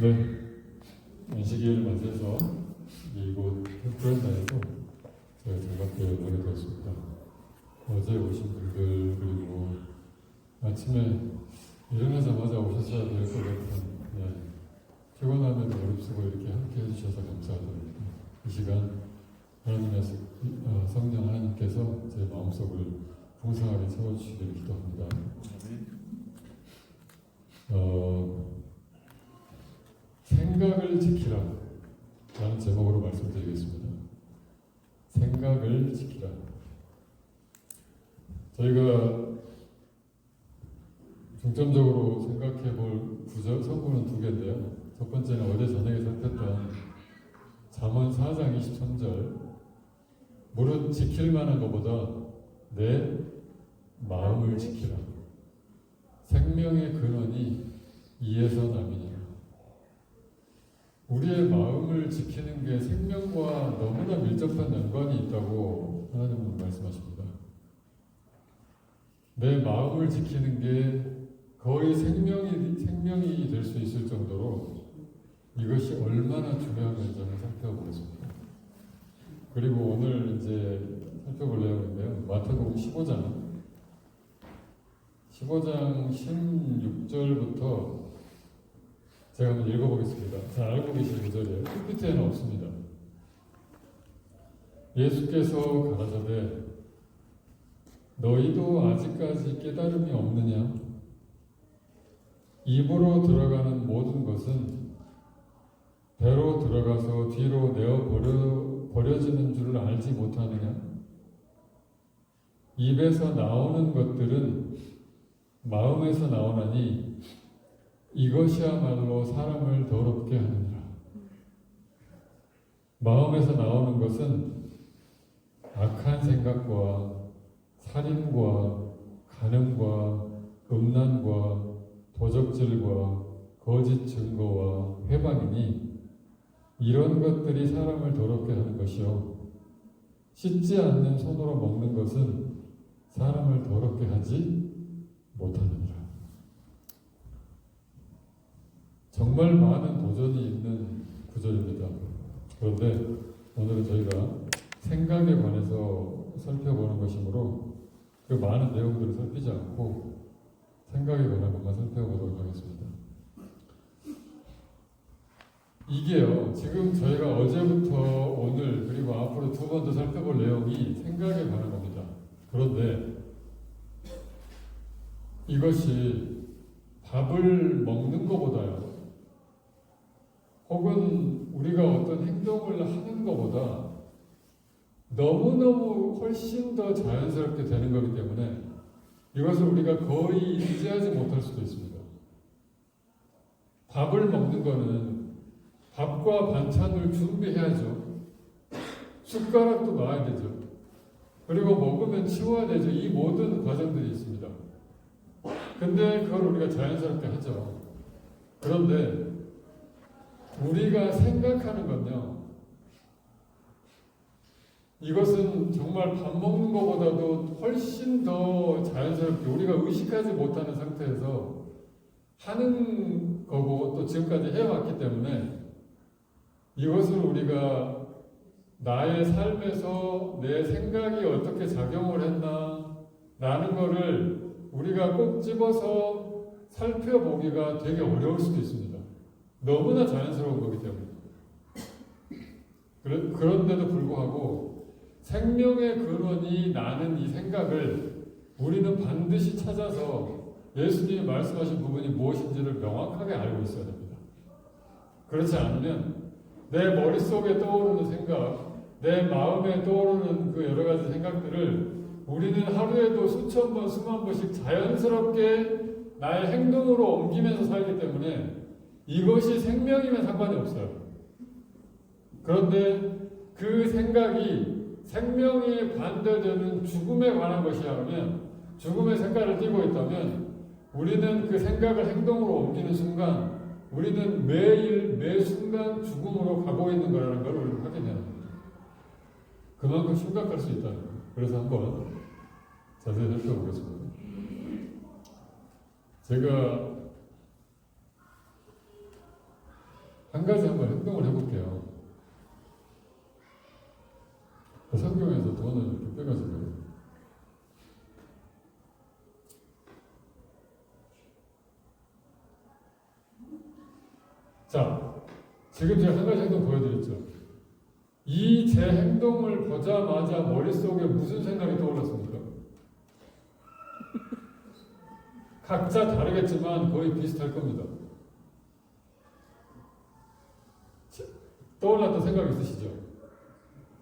네, 안식일을 맞이해서 이곳 브랜다에서 저희 장갑교회를 하게 되었습니다. 어제 오신 분들 그리고 아침에 일어나자마자 오셨어야 될 것 같은 피곤함에도 어렵시고 이렇게 함께 해주셔서 감사드립니다. 이 시간 하나님의 성령 하나님께서 제 마음속을 풍성하게 채워주시기를 기도합니다. 생각을 지키라 라는 제목으로 말씀드리겠습니다. 생각을 지키라. 저희가 중점적으로 생각해 볼 성구는 두 개인데요. 첫 번째는 어제 저녁에 살폈던 잠언 4장 23절 무릇 지킬 만한 것보다 내 마음을 지키라. 생명의 근원이 이에서 남이니라. 우리의 마음을 지키는 게 생명과 너무나 밀접한 연관이 있다고 하나님은 말씀하십니다. 내 마음을 지키는 게 거의 생명이 될 수 있을 정도로 이것이 얼마나 중요한 건지를 살펴보겠습니다. 그리고 오늘 이제 살펴볼 내용인데요. 마태복음 15장 16절부터 제가 한번 읽어보겠습니다. 잘 알고 계신 구절이에요. PPT에는 없습니다. 예수께서 가라사대 너희도 아직까지 깨달음이 없느냐? 입으로 들어가는 모든 것은 배로 들어가서 뒤로 내어 버려지는 줄 알지 못하느냐? 입에서 나오는 것들은 마음에서 나오나니 이것이야말로 사람을 더럽게 하느니라. 마음에서 나오는 것은 악한 생각과 살인과 간음과 음란과 도적질과 거짓 증거와 회방이니 이런 것들이 사람을 더럽게 하는 것이요 씻지 않는 손으로 먹는 것은 사람을 더럽게 하지 못하느니라. 정말 많은 도전이 있는 구절입니다. 그런데 오늘은 저희가 생각에 관해서 살펴보는 것이므로 그 많은 내용들을 살피지 않고 생각에 관한 것만 살펴보도록 하겠습니다. 이게요, 지금 저희가 어제부터 오늘 그리고 앞으로 두 번 더 살펴볼 내용이 생각에 관한 겁니다. 그런데 이것이 밥을 먹는 것보다요, 혹은 우리가 어떤 행동을 하는 것보다 너무너무 훨씬 더 자연스럽게 되는 거기 때문에 이것을 우리가 거의 인지하지 못할 수도 있습니다. 밥을 먹는 거는 밥과 반찬을 준비해야죠. 숟가락도 놔야 되죠. 그리고 먹으면 치워야 되죠. 이 모든 과정들이 있습니다. 근데 그걸 우리가 자연스럽게 하죠. 그런데 우리가 생각하는 건요, 이것은 정말 밥 먹는 것보다도 훨씬 더 자연스럽게 우리가 의식하지 못하는 상태에서 하는 거고 또 지금까지 해왔기 때문에 이것을 우리가 나의 삶에서 내 생각이 어떻게 작용을 했나 라는 거를 우리가 꼭 집어서 살펴보기가 되게 어려울 수도 있습니다. 너무나 자연스러운 거기 때문에. 그런데도 불구하고 생명의 근원이 나는 이 생각을 우리는 반드시 찾아서 예수님이 말씀하신 부분이 무엇인지를 명확하게 알고 있어야 됩니다. 그렇지 않으면 내 머릿속에 떠오르는 생각, 내 마음에 떠오르는 그 여러 가지 생각들을 우리는 하루에도 수천 번, 수만 번씩 자연스럽게 나의 행동으로 옮기면서 살기 때문에 이것이 생명이면 상관이 없어요. 그런데 그 생각이 생명에 반대되는 죽음에 관한 것이라면, 죽음의 색깔을 띠고 있다면 우리는 그 생각을 행동으로 옮기는 순간 우리는 매일 매 순간 죽음으로 가고 있는 거라는 걸 우리는 확인해야 합니다. 그만큼 심각할 수 있다는 거예요. 그래서 한번 자세히 살펴보겠습니다. 제가 한 가지 한번 행동을 해볼게요. 성경에서 돈을 이렇게 빼가지고요. 자, 지금 제가 한 가지 행동 보여드렸죠. 이 제 행동을 보자마자 머릿속에 무슨 생각이 떠올랐습니까? 각자 다르겠지만 거의 비슷할 겁니다. 떠올랐던 생각 있으시죠?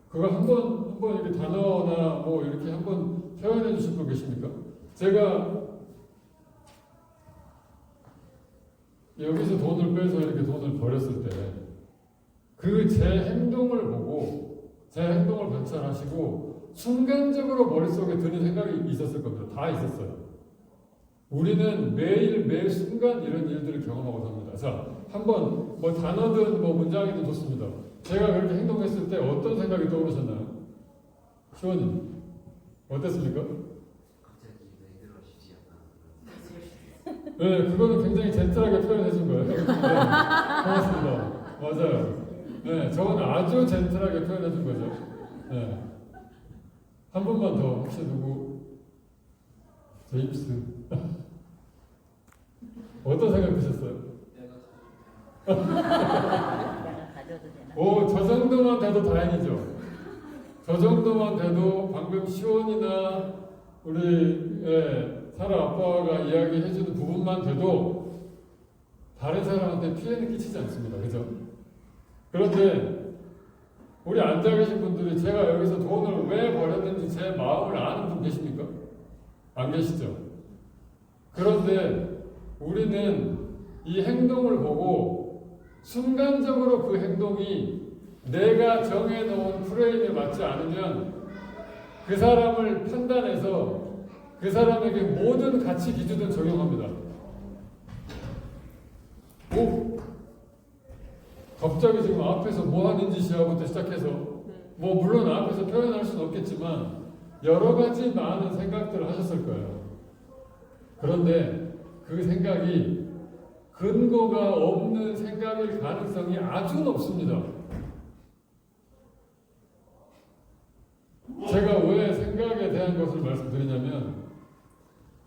그걸 한번 이렇게 단어나 뭐 이렇게 한번 표현해 주실 분 계십니까? 제가 여기서 돈을 빼서 이렇게 돈을 버렸을 때 그 제 행동을 보고 제 행동을 관찰하시고 순간적으로 머릿속에 드는 생각이 있었을 겁니다. 다 있었어요. 우리는 매일 순간 이런 일들을 경험하고 삽니다. 자, 한번 뭐 단어든 뭐 문장이든 좋습니다. 제가 그렇게 행동했을 때 어떤 생각이 떠오르셨나요? 시원님 어땠습니까? 갑자기 왜 그러시지 않나? 네, 그거는 굉장히 젠틀하게 표현해 준 거예요. 네, 고맙습니다. 맞아요. 네, 저는 아주 젠틀하게 표현해 준 거죠. 네. 한 번만 더 혹시 누구? 제임스. 어떤 생각 드셨어요? 오, 저 정도만 돼도 다행이죠. 저 정도만 돼도 방금 시원이나 우리 사라 아빠가 이야기해주는 부분만 돼도 다른 사람한테 피해는 끼치지 않습니다. 그죠? 그런데 우리 앉아 계신 분들이 제가 여기서 돈을 왜 버렸는지 제 마음을 아는 분 계십니까? 안 계시죠? 그런데 우리는 이 행동을 보고 순간적으로 그 행동이 내가 정해놓은 프레임에 맞지 않으면 그 사람을 판단해서 그 사람에게 모든 가치 기준을 적용합니다. 오, 갑자기 지금 앞에서 뭐 하는 짓이야부터 시작해서 뭐 물론 앞에서 표현할 수는 없겠지만 여러 가지 많은 생각들을 하셨을 거예요. 그런데 그 생각이 근거가 없는 생각일 가능성이 아주 높습니다. 제가 왜 생각에 대한 것을 말씀드리냐면,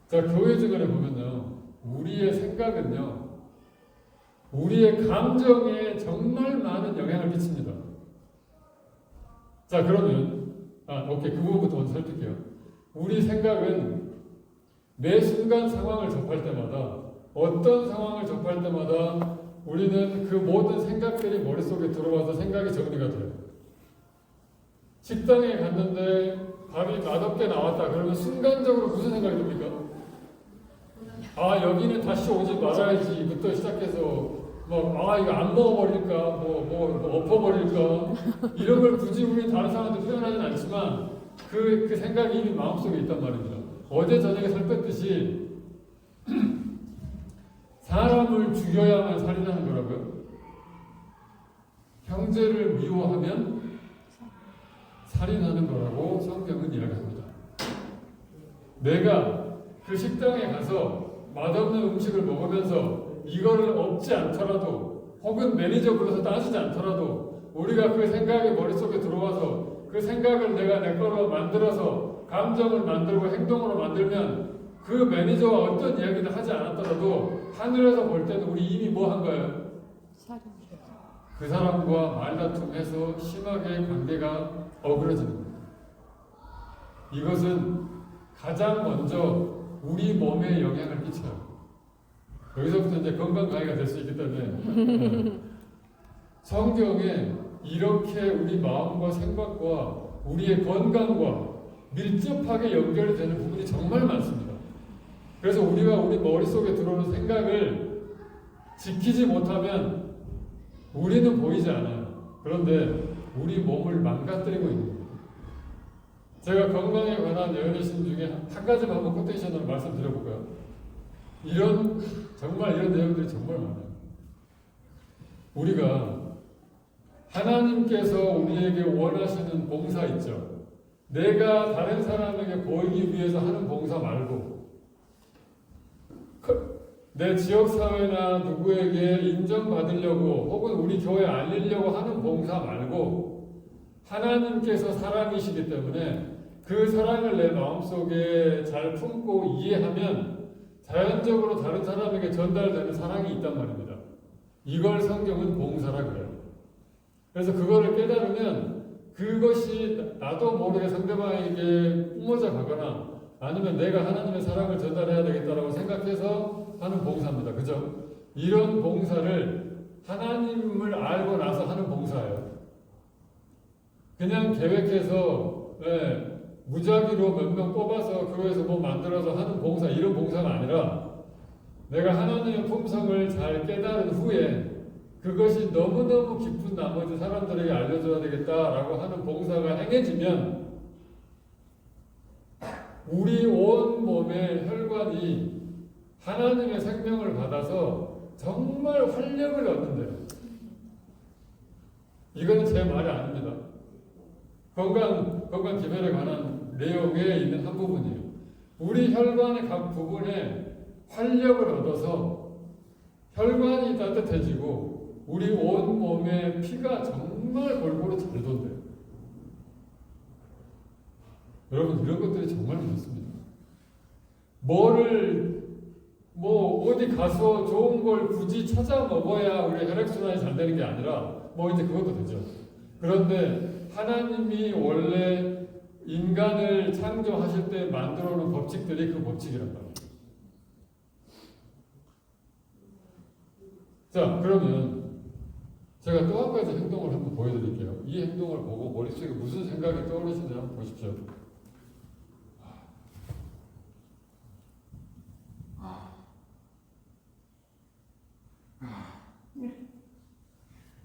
자, 교회 주변에 보면요, 우리의 생각은요, 우리의 감정에 정말 많은 영향을 끼칩니다. 자, 그러면, 오케이. 그 부분부터 먼저 살필게요. 우리 생각은 매 순간 상황을 접할 때마다, 어떤 상황을 접할 때마다 우리는 그 모든 생각들이 머릿속에 들어와서 생각이 정리가 돼요. 식당에 갔는데 밥이 맛없게 나왔다. 그러면 순간적으로 무슨 생각이 듭니까? 아, 여기는 다시 오지 말아야지부터 시작해서 이거 안 먹어버릴까, 엎어버릴까, 이런 걸 굳이 우리 다른 사람한테 표현하진 않지만 그 생각이 이미 마음속에 있단 말입니다. 어제 저녁에 살폈듯이 사람을 죽여야만 살인하는 거라고요. 형제를 미워하면 살인하는 거라고 성경은 이야기합니다. 내가 그 식당에 가서 맛없는 음식을 먹으면서 이거를 없지 않더라도 혹은 매니저 불러서 따지지 않더라도 우리가 그 생각이 머릿속에 들어와서 그 생각을 내가 내 거로 만들어서 감정을 만들고 행동으로 만들면 그 매니저와 어떤 이야기를 하지 않았더라도 하늘에서 볼 때는 우리 이미 뭐 한 거예요? 그 사람과 말다툼해서 심하게 관계가 어그러지는 겁니다. 이것은 가장 먼저 우리 몸에 영향을 끼쳐요. 여기서부터 이제 건강 강의가 될 수 있기 때문에 성경에 이렇게 우리 마음과 생각과 우리의 건강과 밀접하게 연결되는 부분이 정말 많습니다. 그래서 우리가 우리 머릿속에 들어오는 생각을 지키지 못하면 우리는 보이지 않아요. 그런데 우리 몸을 망가뜨리고 있는 거예요. 제가 건강에 관한 예언이신 중에 한 가지만 한번 코테이션으로 말씀드려볼까요? 정말 이런 내용들이 정말 많아요. 우리가 하나님께서 우리에게 원하시는 봉사 있죠. 내가 다른 사람에게 보이기 위해서 하는 봉사 말고 내 지역사회나 누구에게 인정받으려고 혹은 우리 교회에 알리려고 하는 봉사 말고 하나님께서 사랑이시기 때문에 그 사랑을 내 마음속에 잘 품고 이해하면 자연적으로 다른 사람에게 전달되는 사랑이 있단 말입니다. 이걸 성경은 봉사라 그래요. 그래서 그거를 깨달으면 그것이 나도 모르게 상대방에게 뿜어져 가거나 아니면 내가 하나님의 사랑을 전달해야 되겠다라고 생각해서 하는 봉사입니다. 그죠? 이런 봉사를 하나님을 알고 나서 하는 봉사예요. 그냥 계획해서 무작위로 몇 명 뽑아서 교회에서 뭐 만들어서 하는 봉사, 이런 봉사가 아니라 내가 하나님의 품성을 잘 깨달은 후에 그것이 너무너무 깊은 나머지 사람들에게 알려줘야 되겠다라고 하는 봉사가 행해지면 우리 온 몸의 혈관이 하나님의 생명을 받아서 정말 활력을 얻는데요. 이거는 제 말이 아닙니다. 건강 기별에 관한 내용에 있는 한 부분이에요. 우리 혈관의 각 부분에 활력을 얻어서 혈관이 따뜻해지고 우리 온 몸에 피가 정말 골고루 잘 돈대요. 여러분, 이런 것들이 정말 좋습니다. 어디 가서 좋은 걸 굳이 찾아 먹어야 우리 혈액순환이 잘 되는 게 아니라 이제 그것도 되죠. 그런데 하나님이 원래 인간을 창조하실 때 만들어 놓은 법칙들이 그 법칙이란 말이에요. 자, 그러면 제가 또 한 가지 행동을 한번 보여드릴게요. 이 행동을 보고 머릿속에 무슨 생각이 떠오르시는지 한번 보십시오.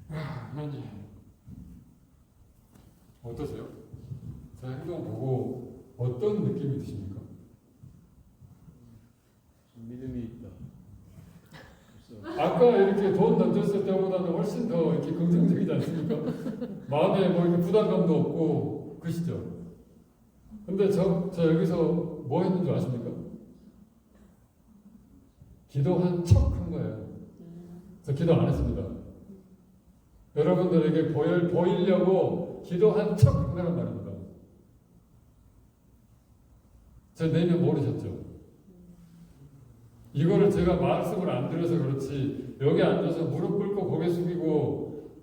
하나님, 어떠세요? 제 행동 보고 어떤 느낌이 드십니까? 믿음이 있다. 아까 이렇게 돈 던졌을 때보다는 훨씬 더 이렇게 긍정적이지 않습니까? 마음에 이렇게 부담감도 없고, 그시죠? 근데 저 여기서 뭐 했는 줄 아십니까? 기도한 척 한 거예요. 저 기도 안 했습니다. 여러분들에게 보이려고 기도한 척 한 거란 말입니다. 제 내면 모르셨죠? 이거를 제가 말씀을 안 드려서 그렇지 여기 앉아서 무릎 꿇고 고개 숙이고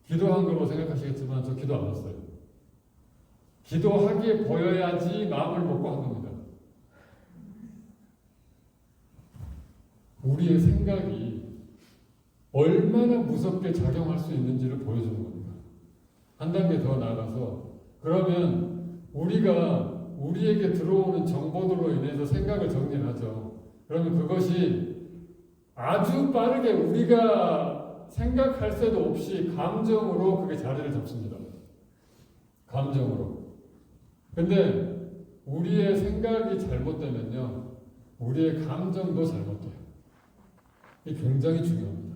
기도한 걸로 생각하시겠지만 저 기도 안 했어요. 기도하기에 보여야지 마음을 먹고 한 겁니다. 우리의 생각이 얼마나 무섭게 작용할 수 있는지를 보여주는 겁니다. 한 단계 더 나아가서 그러면 우리에게 들어오는 정보들로 인해서 생각을 정리하죠. 그러면 그것이 아주 빠르게 우리가 생각할 새도 없이 감정으로 그게 자리를 잡습니다. 감정으로. 근데 우리의 생각이 잘못되면요, 우리의 감정도 잘못돼요. 이게 굉장히 중요합니다.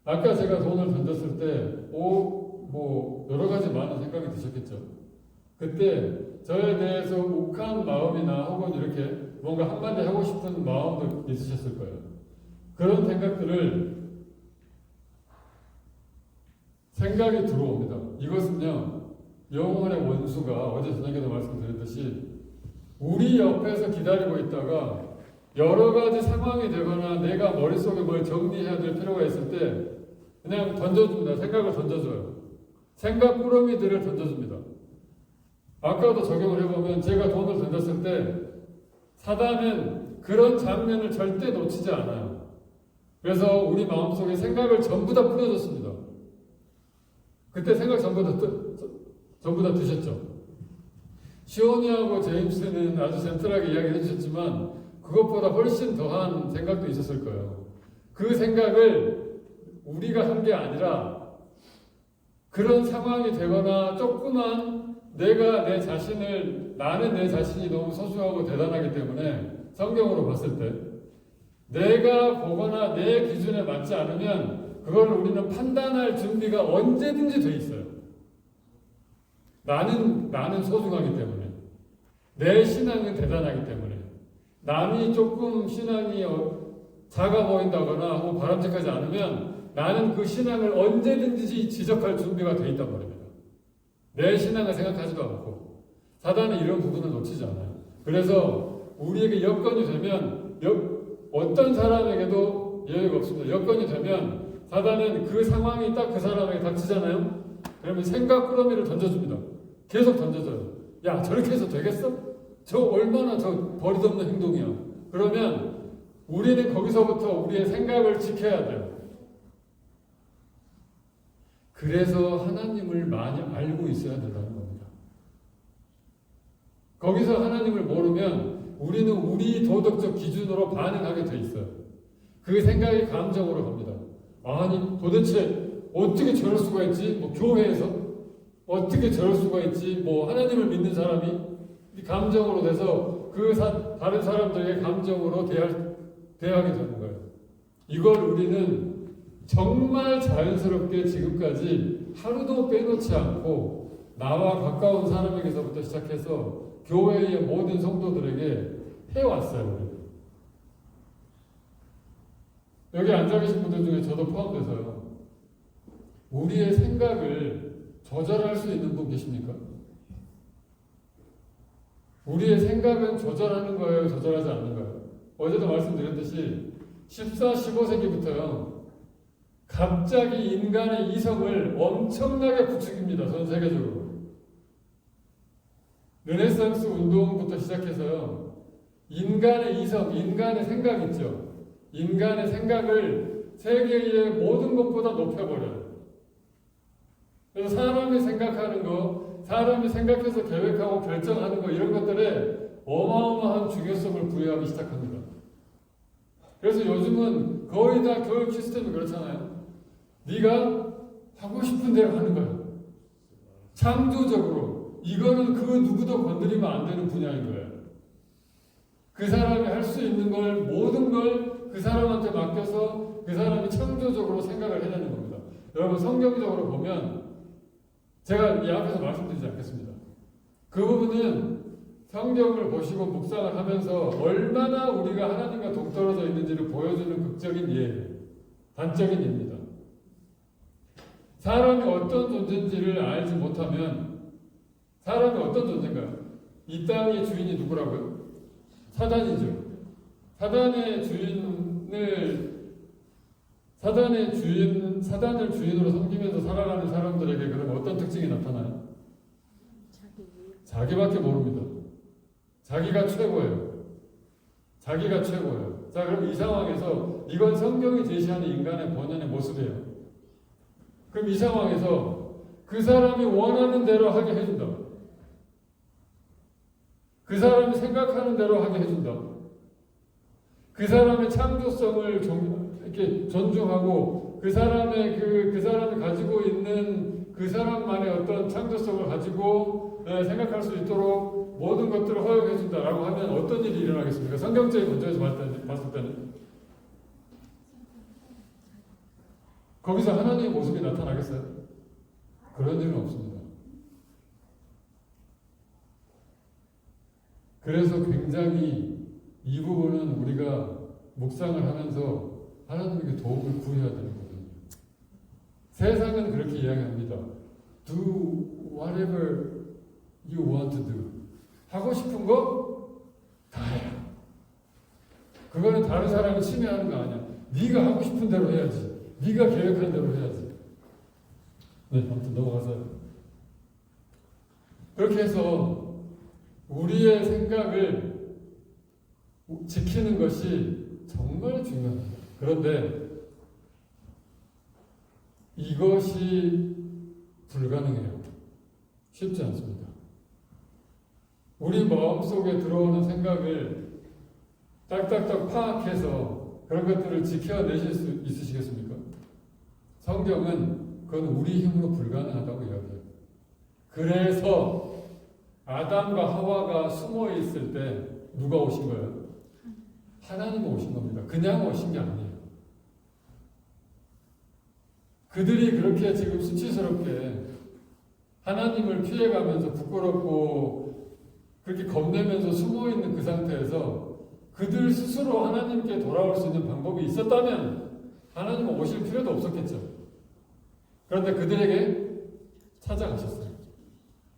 아까 제가 돈을 던졌을 때, 여러 가지 많은 생각이 드셨겠죠. 그때 저에 대해서 욱한 마음이나 혹은 이렇게 뭔가 한마디 하고 싶은 마음도 있으셨을 거예요. 그런 생각이 들어옵니다. 이것은요, 영혼의 원수가 어제 저녁에도 말씀드렸듯이 우리 옆에서 기다리고 있다가 여러 가지 상황이 되거나 내가 머릿속에 뭘 정리해야 될 필요가 있을 때 그냥 던져줍니다. 생각을 던져줘요. 생각 꾸러미들을 던져줍니다. 아까도 적용을 해보면 제가 돈을 던졌을 때 사단은 그런 장면을 절대 놓치지 않아요. 그래서 우리 마음속에 생각을 전부 다 뿌려줬습니다. 그때 생각 전부 다 드셨죠. 시온이하고 제임스는 아주 센트럴하게 이야기를 해주셨지만 그것보다 훨씬 더한 생각도 있었을 거예요. 그 생각을 우리가 한 게 아니라 그런 상황이 되거나 조그만 나는 내 자신이 너무 소중하고 대단하기 때문에 성경으로 봤을 때 내가 보거나 내 기준에 맞지 않으면 그걸 우리는 판단할 준비가 언제든지 돼 있어요. 나는 소중하기 때문에 내 신앙은 대단하기 때문에 남이 조금 신앙이 작아 보인다거나 혹은 바람직하지 않으면 나는 그 신앙을 언제든지 지적할 준비가 돼 있단 말입니다. 내 신앙을 생각하지도 않고 사단은 이런 부분을 놓치지 않아요. 그래서 우리에게 여건이 되면 어떤 사람에게도 예외가 없습니다. 여건이 되면 사단은 그 상황이 딱 그 사람에게 닥치잖아요. 그러면 생각 꾸러미를 던져줍니다. 계속 던져줘요. 야, 저렇게 해서 되겠어? 저 얼마나 저 버릇없는 행동이야. 그러면 우리는 거기서부터 우리의 생각을 지켜야 돼요. 그래서 하나님을 많이 알고 있어야 된다는 겁니다. 거기서 하나님을 모르면 우리는 우리 도덕적 기준으로 반응하게 돼 있어요. 그 생각이 감정으로 갑니다. 아니 도대체 어떻게 저럴 수가 있지? 뭐 교회에서 어떻게 저럴 수가 있지? 뭐 하나님을 믿는 사람이 감정으로 돼서 다른 사람들에게 감정으로 대하게 되는 거예요. 이걸 우리는 정말 자연스럽게 지금까지 하루도 빼놓지 않고 나와 가까운 사람에게서부터 시작해서 교회의 모든 성도들에게 해왔어요. 우리. 여기 앉아 계신 분들 중에 저도 포함돼서요. 우리의 생각을 조절할 수 있는 분 계십니까? 우리의 생각은 조절하는 거예요? 조절하지 않는 거예요? 어제도 말씀드렸듯이 14, 15세기부터요. 갑자기 인간의 이성을 엄청나게 부추깁니다. 전 세계적으로. 르네상스 운동부터 시작해서요. 인간의 이성, 인간의 생각 있죠. 인간의 생각을 세계의 모든 것보다 높여버려요. 그래서 사람이 생각하는 거, 사람이 생각해서 계획하고 결정하는 거 이런 것들에 어마어마한 중요성을 부여하기 시작합니다. 그래서 요즘은 거의 다 교육 시스템이 그렇잖아요. 네가 하고 싶은 대로 하는 거야. 창조적으로. 이거는 그 누구도 건드리면 안 되는 분야인 거예요. 그 사람이 할 수 있는 걸 모든 걸 그 사람한테 맡겨서 그 사람이 창조적으로 생각을 해내는 겁니다. 여러분 성경적으로 보면 제가 이 앞에서 말씀드리지 않겠습니다. 그 부분은 성경을 보시고 묵상을 하면서 얼마나 우리가 하나님과 동떨어져 있는지를 보여주는 극적인 예예요. 단적인 예입니다. 사람이 어떤 존재인지를 알지 못하면 사람이 어떤 존재인가요? 이 땅의 주인이 누구라고요? 사단이죠. 사단을 주인으로 섬기면서 살아가는 사람들에게 그럼 어떤 특징이 나타나요? 자기밖에 모릅니다. 자기가 최고예요. 자기가 최고예요. 자, 그럼 이 상황에서 이건 성경이 제시하는 인간의 본연의 모습이에요. 그럼 이 상황에서 그 사람이 원하는 대로 하게 해준다. 그 사람이 생각하는 대로 하게 해준다. 그 사람의 창조성을 이렇게 존중하고 그 사람의 그 사람이 가지고 있는 그 사람만의 어떤 창조성을 가지고 생각할 수 있도록 모든 것들을 허용해 준다라고 하면 어떤 일이 일어나겠습니까? 성경적인 관점에서 봤을 때는 거기서 하나님의 모습이 나타나겠어요? 그런 일은 없습니다. 그래서 굉장히 이 부분은 우리가 묵상을 하면서 하나님에게 도움을 구해야 되는 거거든요. 세상은 그렇게 이야기합니다. Do whatever you want to do. 하고 싶은 거 다 해. 그거는 다른 사람이 침해하는 거 아니야. 네가 하고 싶은 대로 해야지. 네가 계획한 대로 해야지. 네, 아무튼 넘어가서요. 그렇게 해서 우리의 생각을 지키는 것이 정말 중요합니다. 그런데 이것이 불가능해요. 쉽지 않습니다. 우리 마음속에 들어오는 생각을 딱딱딱 파악해서 그런 것들을 지켜내실 수 있으시겠습니까? 성경은 그건 우리 힘으로 불가능하다고 이야기해요. 그래서 아담과 하와가 숨어 있을 때 누가 오신 거예요? 하나님이 오신 겁니다. 그냥 오신 게 아니에요. 그들이 그렇게 지금 수치스럽게 하나님을 피해가면서 부끄럽고 그렇게 겁내면서 숨어있는 그 상태에서 그들 스스로 하나님께 돌아올 수 있는 방법이 있었다면 하나님은 오실 필요도 없었겠죠. 그런데 그들에게 찾아가셨어요.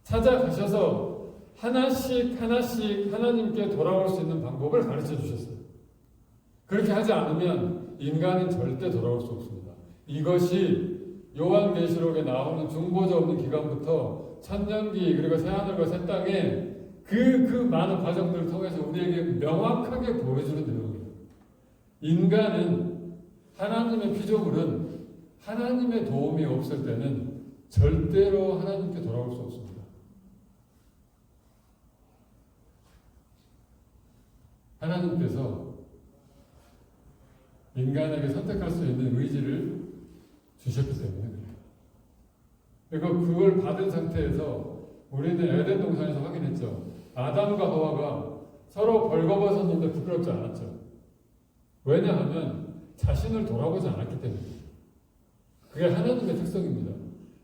찾아가셔서 하나씩 하나씩 하나님께 돌아올 수 있는 방법을 가르쳐 주셨어요. 그렇게 하지 않으면 인간은 절대 돌아올 수 없습니다. 이것이 요한계시록에 나오는 중보자 없는 기간부터 천년기 그리고 새하늘과 새 땅에 그 많은 과정들을 통해서 우리에게 명확하게 보여주는 내용이에요. 인간은 하나님의 피조물은 하나님의 도움이 없을 때는 절대로 하나님께 돌아올 수 없습니다. 하나님께서 인간에게 선택할 수 있는 의지를 주셨기 때문에 그리고 그걸 받은 상태에서 우리는 에덴 동산에서 확인했죠. 아담과 하와가 서로 벌거벗었는데 부끄럽지 않았죠. 왜냐하면 자신을 돌아보지 않았기 때문입니다. 그게 하나님의 특성입니다.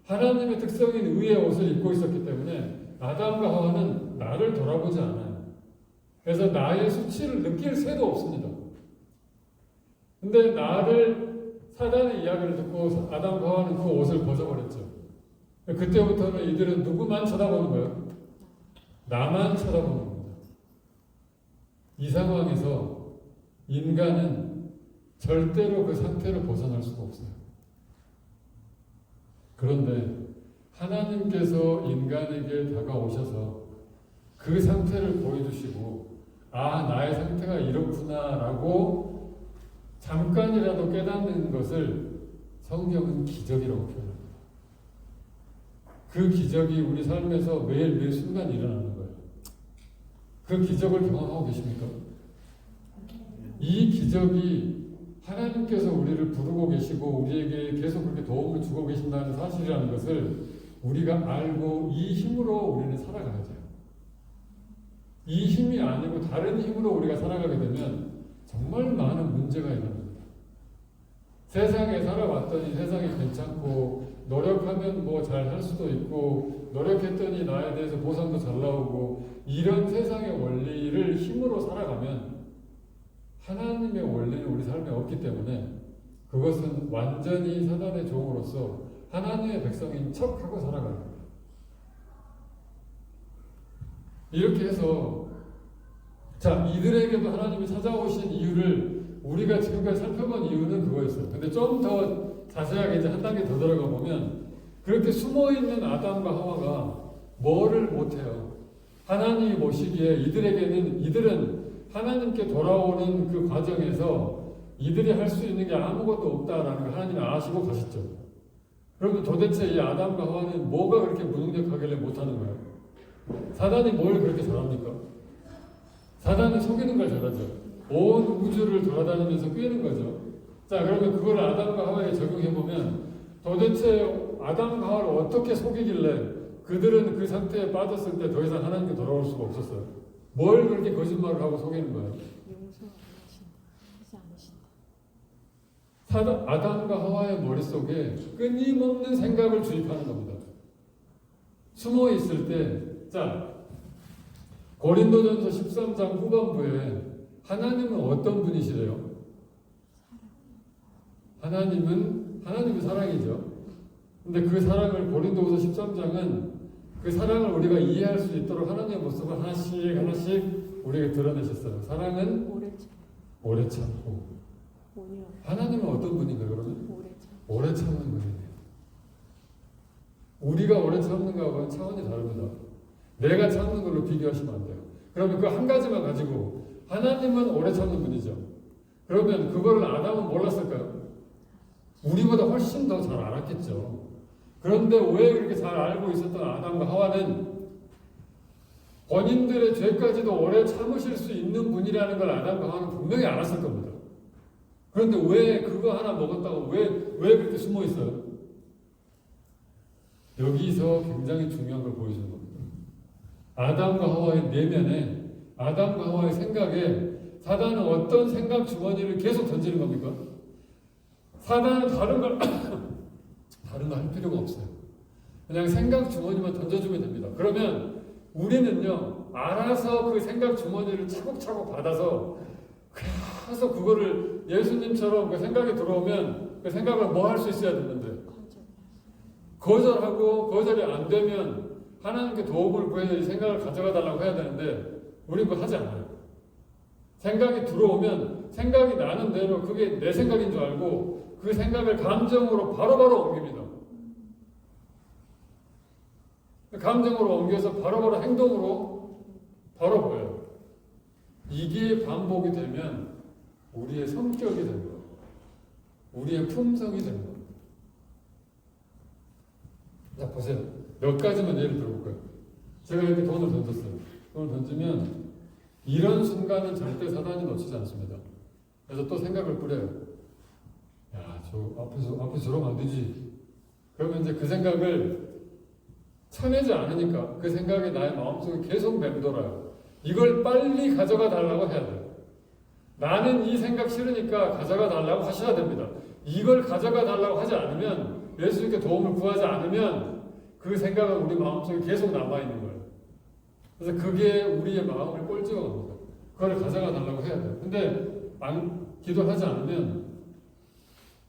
하나님의 특성인 의의 옷을 입고 있었기 때문에 아담과 하와는 나를 돌아보지 않아요. 그래서 나의 수치를 느낄 새도 없습니다. 근데 사단의 이야기를 듣고 아담과 하와는 그 옷을 벗어버렸죠. 그때부터는 이들은 누구만 쳐다보는 거예요? 나만 쳐다보는 겁니다. 이 상황에서 인간은 절대로 그 상태를 벗어날 수가 없어요. 그런데 하나님께서 인간에게 다가오셔서 그 상태를 보여주시고 나의 상태가 이렇구나라고 잠깐이라도 깨닫는 것을 성경은 기적이라고 표현합니다. 그 기적이 우리 삶에서 매일 순간 일어나는 거예요. 그 기적을 경험하고 계십니까? 이 기적이 하나님께서 우리를 부르고 계시고 우리에게 계속 그렇게 도움을 주고 계신다는 사실이라는 것을 우리가 알고 이 힘으로 우리는 살아가야 돼요. 이 힘이 아니고 다른 힘으로 우리가 살아가게 되면 정말 많은 문제가 일어납니다. 세상에 살아왔더니 세상이 괜찮고 노력하면 뭐 잘 할 수도 있고 노력했더니 나에 대해서 보상도 잘 나오고 이런 세상의 원리를 힘으로 살아가면 하나님의 원리는 우리 삶에 없기 때문에 그것은 완전히 사단의 종으로서 하나님의 백성인 척하고 살아가는 거예요. 이렇게 해서 이들에게도 하나님이 찾아오신 이유를 우리가 지금까지 살펴본 이유는 그거였어요. 근데 좀 더 자세하게 이제 한 단계 더 들어가 보면 그렇게 숨어있는 아담과 하와가 뭐를 못해요. 하나님이 보시기에 이들은 하나님께 돌아오는 그 과정에서 이들이 할 수 있는 게 아무것도 없다라는 걸 하나님이 아시고 가셨죠. 그러면 도대체 이 아담과 하와는 뭐가 그렇게 무능력하길래 못하는 거예요? 사단이 뭘 그렇게 잘합니까? 사단은 속이는 걸 잘하죠. 온 우주를 돌아다니면서 꿰는 거죠. 그러면 그걸 아담과 하와에 적용해보면 도대체 아담과 하와를 어떻게 속이길래 그들은 그 상태에 빠졌을 때 더 이상 하나님께 돌아올 수가 없었어요. 뭘 그렇게 거짓말을 하고 속이는 거예요? 아담과 하와의 머릿속에 끊임없는 생각을 주입하는 겁니다. 숨어 있을 때, 고린도전서 13장 후반부에 하나님은 어떤 분이시래요? 하나님은 사랑이죠. 근데 그 사랑을 고린도후서 13장은 그 사랑을 우리가 이해할 수 있도록 하나님의 모습을 하나씩 우리에게 드러내셨어요. 사랑은 오래 참고. 하나님은 어떤 분인가요, 그러면? 오래 참는 분이에요. 우리가 오래 참는 거하고는 차원이 다릅니다. 내가 참는 걸로 비교하시면 안 돼요. 그러면 그 한 가지만 가지고 하나님은 오래 참는 분이죠. 그러면 그거를 아담은 몰랐을까요? 우리보다 훨씬 더 잘 알았겠죠. 그런데 왜 그렇게 잘 알고 있었던 아담과 하와는 본인들의 죄까지도 오래 참으실 수 있는 분이라는 걸 아담과 하와는 분명히 알았을 겁니다. 그런데 왜 그거 하나 먹었다고 왜 그렇게 숨어 있어요? 여기서 굉장히 중요한 걸 보여주는 겁니다. 아담과 하와의 내면에, 아담과 하와의 생각에 사단은 어떤 생각 주머니를 계속 던지는 겁니까? 사단은 다른 거 할 필요가 없어요. 그냥 생각 주머니만 던져주면 됩니다. 그러면 우리는요, 알아서 그 생각 주머니를 차곡차곡 받아서 계속 그거를 예수님처럼 그 생각이 들어오면 그 생각을 뭐 할 수 있어야 되는데 거절하고 거절이 안 되면 하나님께 도움을 구해서 이 생각을 가져가 달라고 해야 되는데 우린 그거 하지 않아요. 생각이 들어오면 생각이 나는 대로 그게 내 생각인 줄 알고 그 생각을 감정으로 바로바로 옮깁니다. 감정으로 옮겨서 바로바로 행동으로 바로 보여요. 이게 반복이 되면 우리의 성격이 되는 거예요. 우리의 품성이 되는 거예요. 자, 보세요. 몇 가지만 예를 들어볼까요? 제가 이렇게 돈을 던졌어요. 돈을 던지면 이런 순간은 절대 사단이 놓치지 않습니다. 그래서 또 생각을 뿌려요. 야, 저 앞에서 저러면 안 되지. 그러면 이제 그 생각을 참지 않으니까 그 생각이 나의 마음속에 계속 맴돌아요. 이걸 빨리 가져가 달라고 해야 돼요. 나는 이 생각 싫으니까 가져가 달라고 하셔야 됩니다. 이걸 가져가 달라고 하지 않으면 예수님께 도움을 구하지 않으면 그 생각은 우리 마음속에 계속 남아있는 거예요. 그래서 그게 우리의 마음을 꼴찌어 갑니다. 그걸 가져가 달라고 해야 돼요. 근데 기도하지 않으면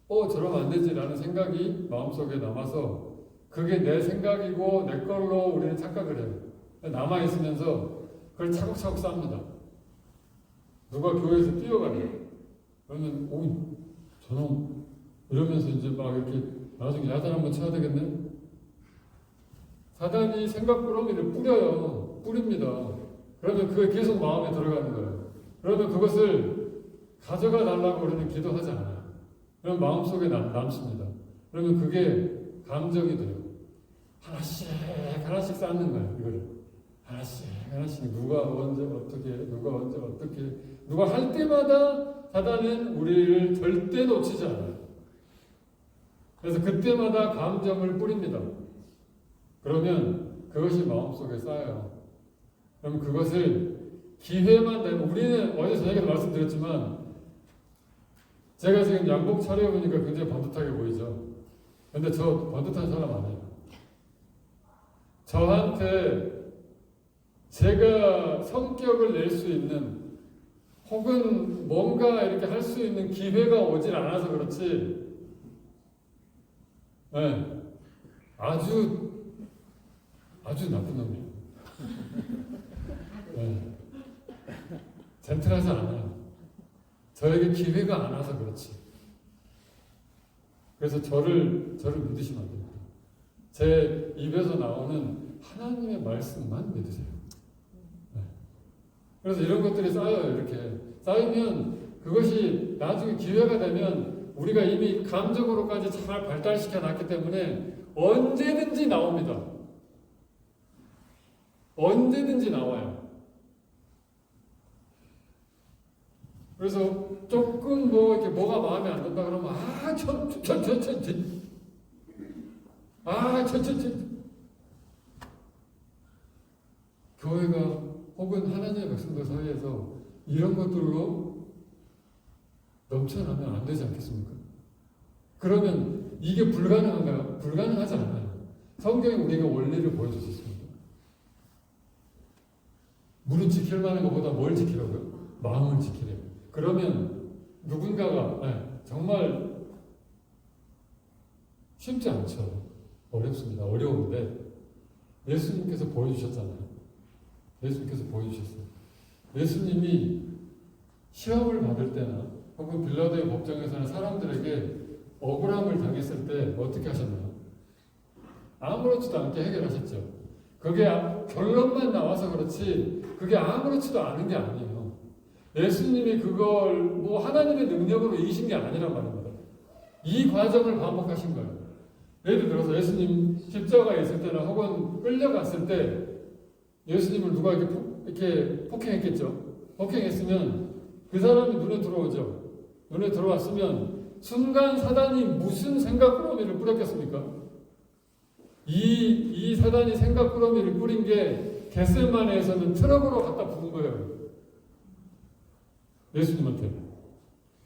저러면 안 되지라는 생각이 마음속에 남아서 그게 내 생각이고 내 걸로 우리는 착각을 해요. 남아있으면서 그걸 차곡차곡 쌓습니다. 누가 교회에서 뛰어가요. 그러면 저놈 이러면서 이제 막 이렇게 나중에 야단 한번 쳐야 되겠네. 사단이 생각꾸러미를 뿌립니다. 그러면 그게 계속 마음에 들어가는 거예요. 그러면 그것을 가져가 달라고 우리는 기도하지 않아요. 그럼 마음속에 남습니다. 그러면 그게 감정이 돼요. 하나씩 쌓는 거예요. 이거를 하나씩 누가 언제 어떻게 누가 할 때마다 사단은 우리를 절대 놓치지 않아요. 그래서 그때마다 감정을 뿌립니다. 그러면 그것이 마음속에 쌓여요. 그럼 그것을 기회만 되면 우리는 어제 저녁에도 말씀드렸지만 제가 지금 양복 차려보니까 굉장히 번듯하게 보이죠. 근데 저 번듯한 사람 아니에요. 저한테 제가 성격을 낼 수 있는 혹은 뭔가 이렇게 할 수 있는 기회가 오질 않아서 그렇지 네, 아주 나쁜 놈이에요. 네. 젠틀하지 않아요. 저에게 기회가 안 와서 그렇지. 그래서 저를 믿으시면 안 됩니다. 제 입에서 나오는 하나님의 말씀만 믿으세요. 네. 그래서 이런 것들이 쌓여요. 이렇게 쌓이면 그것이 나중에 기회가 되면 우리가 이미 감정으로까지 잘 발달시켜 놨기 때문에 언제든지 나옵니다. 언제든지 나와요. 그래서 조금 이렇게 뭐가 마음에 안 든다 그러면 교회가 혹은 하나님의 백성들 사이에서 이런 것들로 넘쳐나면 안 되지 않겠습니까? 그러면 이게 불가능한가요? 불가능하지 않아요. 성경이 우리에게 원리를 보여주셨습니다. 무릇 지킬 만한 것보다 뭘 지키라고요? 마음을 지키래요. 그러면 누군가가 정말 쉽지 않죠. 어렵습니다. 어려운데 예수님께서 보여주셨잖아요. 예수님께서 보여주셨어요. 예수님이 시험을 받을 때나 혹은 빌라도의 법정에서는 사람들에게 억울함을 당했을 때 어떻게 하셨나요? 아무렇지도 않게 해결하셨죠. 그게 결론만 나와서 그렇지 그게 아무렇지도 않은 게 아니에요. 예수님이 그걸 하나님의 능력으로 이기신 게 아니란 말입니다. 이 과정을 반복하신 거예요. 예를 들어서 예수님 십자가에 있을 때나 혹은 끌려갔을 때 예수님을 누가 이렇게 폭행했겠죠. 폭행했으면 그 사람이 눈에 들어오죠. 눈에 들어왔으면 순간 사단이 무슨 생각꾸러미를 뿌렸겠습니까? 이 사단이 생각꾸러미를 뿌린 게 겟세마네에서는 트럭으로 갖다 부은 거예요. 예수님한테.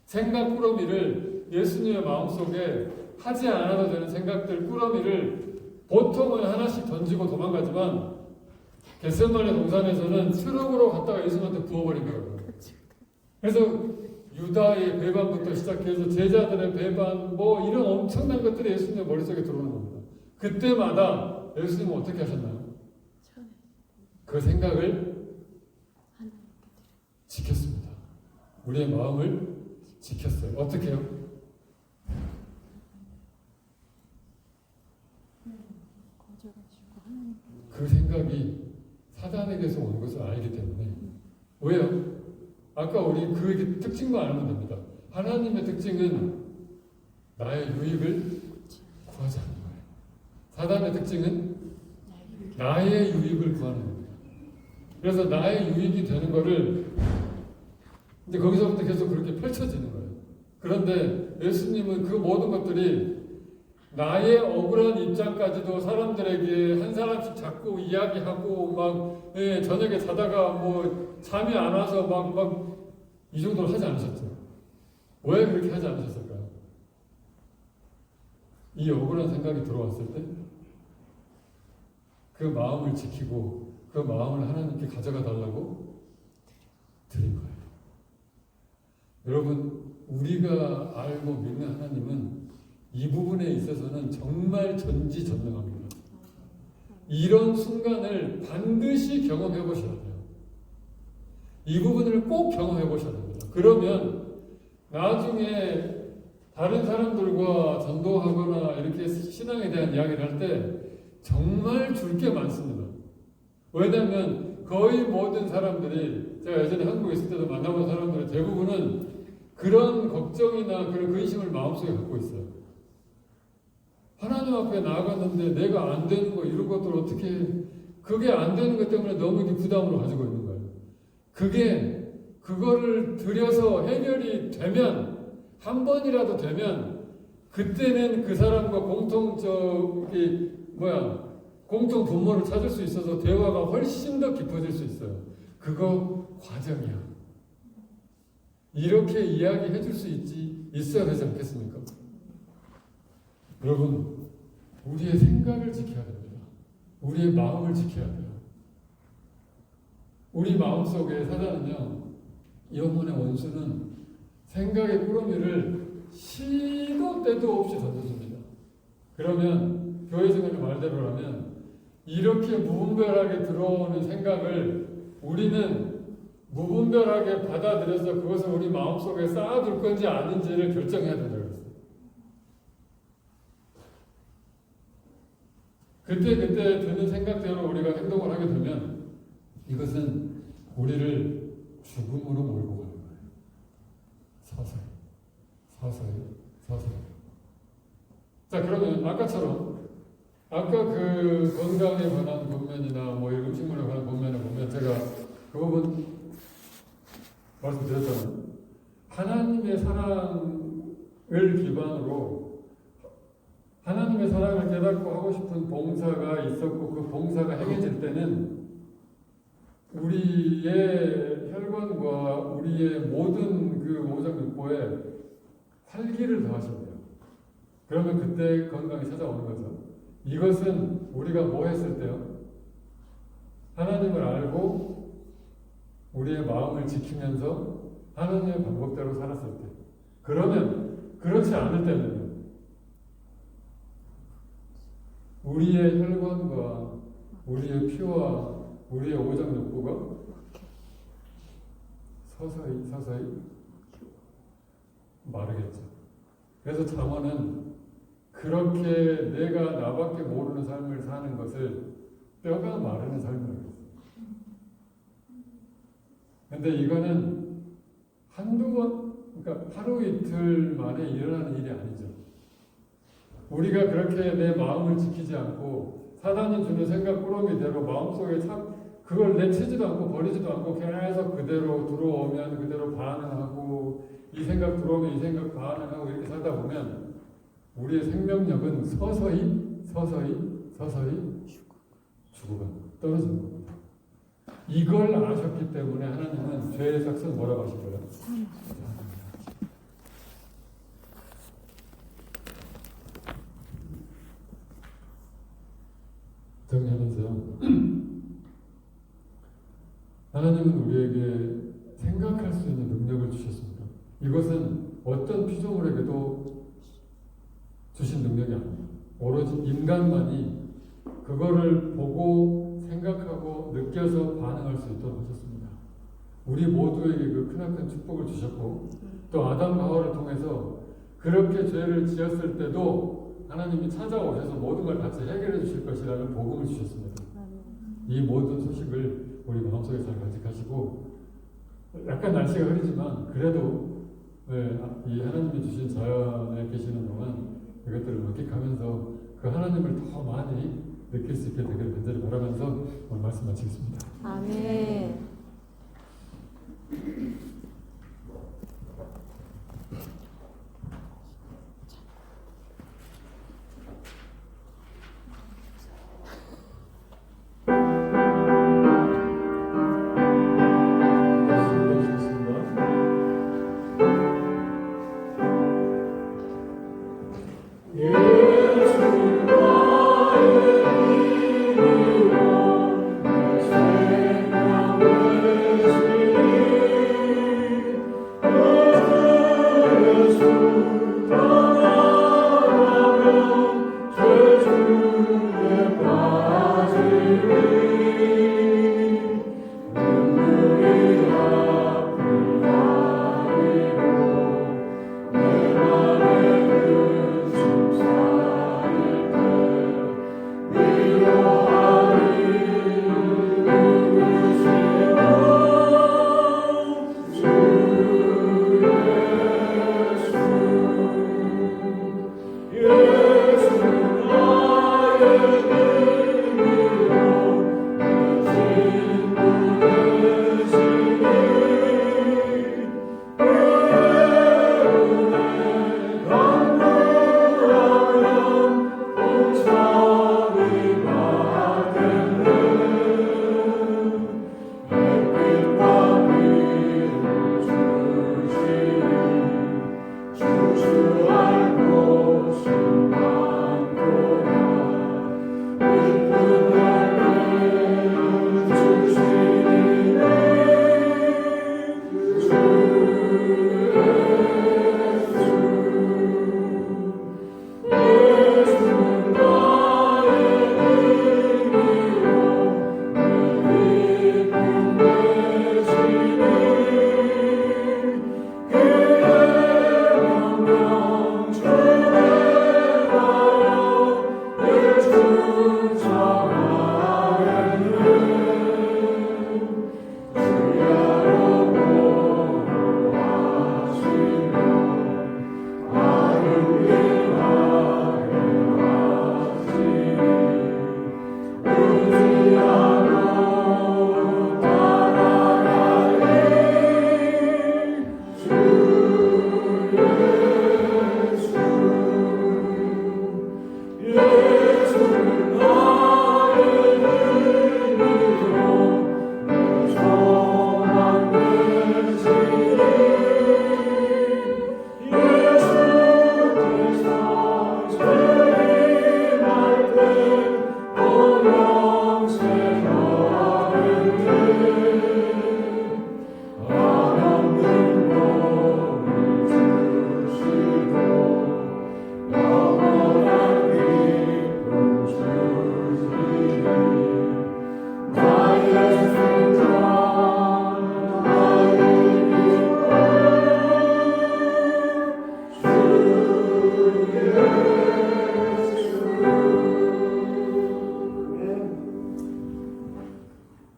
생각꾸러미를 예수님의 마음속에 하지 않아도 되는 생각들 꾸러미를 보통은 하나씩 던지고 도망가지만 겟세마네 동산에서는 트럭으로 갖다가 예수님한테 부어버린 거예요. 그래서 유다의 배반부터 시작해서 제자들의 배반 뭐 이런 엄청난 것들이 예수님의 머릿속에 들어오는 겁니다. 그때마다 예수님은 어떻게 하셨나요? 그 생각을 지켰습니다. 우리의 마음을 지켰어요. 어떻게 해요? 그 생각이 사단에게서 온 것을 알기 때문에. 왜요? 아까 우리 그 특징만 알면 됩니다. 하나님의 특징은 나의 유익을 구하지 않는 거예요. 사단의 특징은 나의 유익을 구하는 거예요. 그래서 나의 유익이 되는 거를 이제 거기서부터 계속 그렇게 펼쳐지는 거예요. 그런데 예수님은 그 모든 것들이 나의 억울한 입장까지도 사람들에게 한 사람씩 자꾸 이야기하고 막 저녁에 자다가 뭐 잠이 안 와서 막 이 정도로 하지 않으셨죠. 왜 그렇게 하지 않으셨을까요? 이 억울한 생각이 들어왔을 때 그 마음을 지키고 그 마음을 하나님께 가져가 달라고 드린 거예요. 여러분, 우리가 알고 믿는 하나님은 이 부분에 있어서는 정말 전지전능합니다. 이런 순간을 반드시 경험해 보셔야 돼요. 이 부분을 꼭 경험해 보셔야 됩니다. 그러면 나중에 다른 사람들과 전도하거나 이렇게 신앙에 대한 이야기를 할 때 정말 줄 게 많습니다. 왜냐하면 거의 모든 사람들이, 제가 예전에 한국에 있을 때도 만나본 사람들의 대부분은 그런 걱정이나 그런 근심을 마음속에 갖고 있어요. 하나님 앞에 나아갔는데 내가 안 되는 거 이런 것들 어떻게 해? 그게 안 되는 것 때문에 너무 부담으로 가지고 있는 거예요. 그거를 들여서 해결이 되면, 한 번이라도 되면 그때는 그 사람과 공통 분모를 찾을 수 있어서 대화가 훨씬 더 깊어질 수 있어요. 그거 과정이야. 이렇게 이야기해 줄 수 있어야 되지 않겠습니까? 여러분, 우리의 생각을 지켜야 됩니다. 우리의 마음을 지켜야 돼요. 우리 마음속에 사단은요, 영혼의 원수는 생각의 꾸러미를 시도 때도 없이 던져줍니다. 그러면 교회 생활의 말대로라면 이렇게 무분별하게 들어오는 생각을 우리는 무분별하게 받아들여서 그것을 우리 마음속에 쌓아둘 건지 아닌지를 결정해야 된다고 했어요. 그때 드는 생각대로 우리가 행동을 하게 되면 이것은 우리를 죽음으로 몰고 가는 거예요. 서서히. 자, 그러면 아까 그 건강에 관한 본면이나 뭐 음식물에 관한 본면을 보면 제가 그 부분 말씀드렸잖아요. 하나님의 사랑을 기반으로 하나님의 사랑을 깨닫고 하고 싶은 봉사가 있었고 그 봉사가 행해질 때는 우리의 혈관과 우리의 모든 그 오장육부에 활기를 더하십니다. 그러면 그때 건강이 찾아오는 거죠. 이것은 우리가 뭐 했을 때요? 하나님을 알고 우리의 마음을 지키면서 하나님의 방법대로 살았을 때. 그러면 그렇지 않을 때는요. 우리의 혈관과 우리의 피와 우리의 오장육부가 서서히 마르겠죠. 그래서 잠언은 그렇게 내가 나밖에 모르는 삶을 사는 것을 뼈가 마르는 삶이라고 했어요. 근데 이거는 한두 번, 그러니까 하루 이틀 만에 일어나는 일이 아니죠. 우리가 그렇게 내 마음을 지키지 않고 사단이 주는 생각 꾸러미대로 마음속에 그걸 내치지도 않고 버리지도 않고 계속 그대로 들어오면 그대로 반응하고 이 생각 들어오면 이 생각 반응하고 이렇게 살다 보면 우리의 생명력은 서서히 죽어가 떨어지는 겁니다. 이걸 아셨기 때문에 하나님은 죄의 삭은 뭐라고 하실 거예요? 정리하면서요. 하나님은 우리에게 생각할 수 있는 능력을 주셨습니다. 이걸 이것은 어떤 피조물에게도 주신 능력이 아니에요. 오로지 인간만이 그거를 보고 생각하고 느껴서 반응할 수 있도록 하셨습니다. 우리 모두에게 그 크나큰 축복을 주셨고 또 아담 하와를 통해서 그렇게 죄를 지었을 때도 하나님이 찾아오셔서 모든 걸 같이 해결해 주실 것이라는 복음을 주셨습니다. 이 모든 소식을 우리 마음속에 잘 간직하시고 약간 날씨가 흐리지만 그래도 이 하나님이 주신 자연에 계시는 동안 이것들을 만끽하면서 그 하나님을 더 많이 느낄 수 있게 되기를 간절히 바라면서 오늘 말씀 마치겠습니다. 아멘.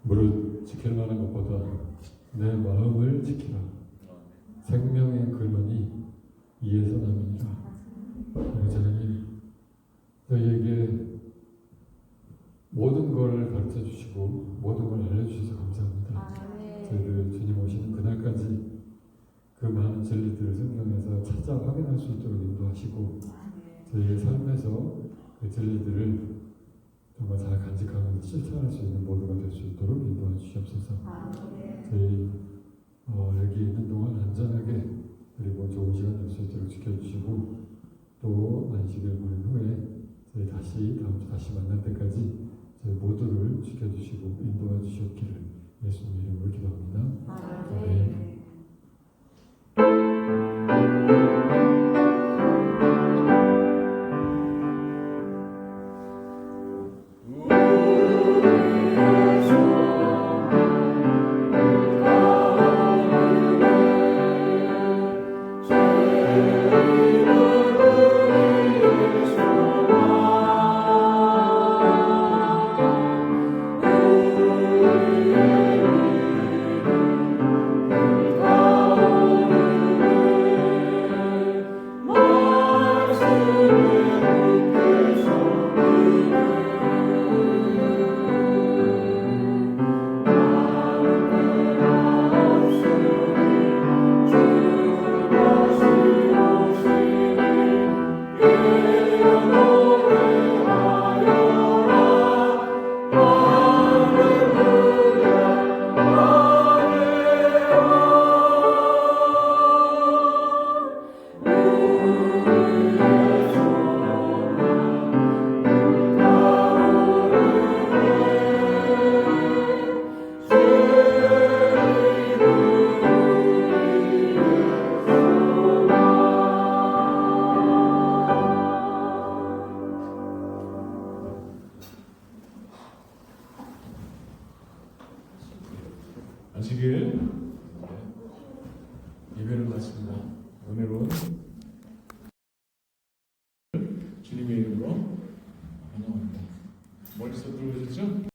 무릇 지킬 만한 것보다 내 마음을 지키라. 생명의 근원이 이에서 남이니라. 아버지 하나님, 저희에게 모든 걸 가르쳐 주시고 모든 걸 알려주셔서 감사합니다. 저희들 주님 오시는 그날까지 그 많은 진리들을 성경에서 찾아 확인할 수 있도록 인도하시고 저희의 삶에서 그 진리들을 정말 잘 간직하면서 실천할 수 있는 모두가 될 수 있도록 인도해 주시옵소서. 저희 여기 있는 동안 안전하게 그리고 좋은 시간 될 수 있도록 지켜주시고 또 안식일 보낸 후에 저희 다음 주 다시 만날 때까지 저희 모두를 지켜주시고 인도해 주시옵기를 예수님 이름으로 기도합니다. 아멘. 은혜로운 주님의 이름으로 환영합니다. 머릿속 들어오셨죠?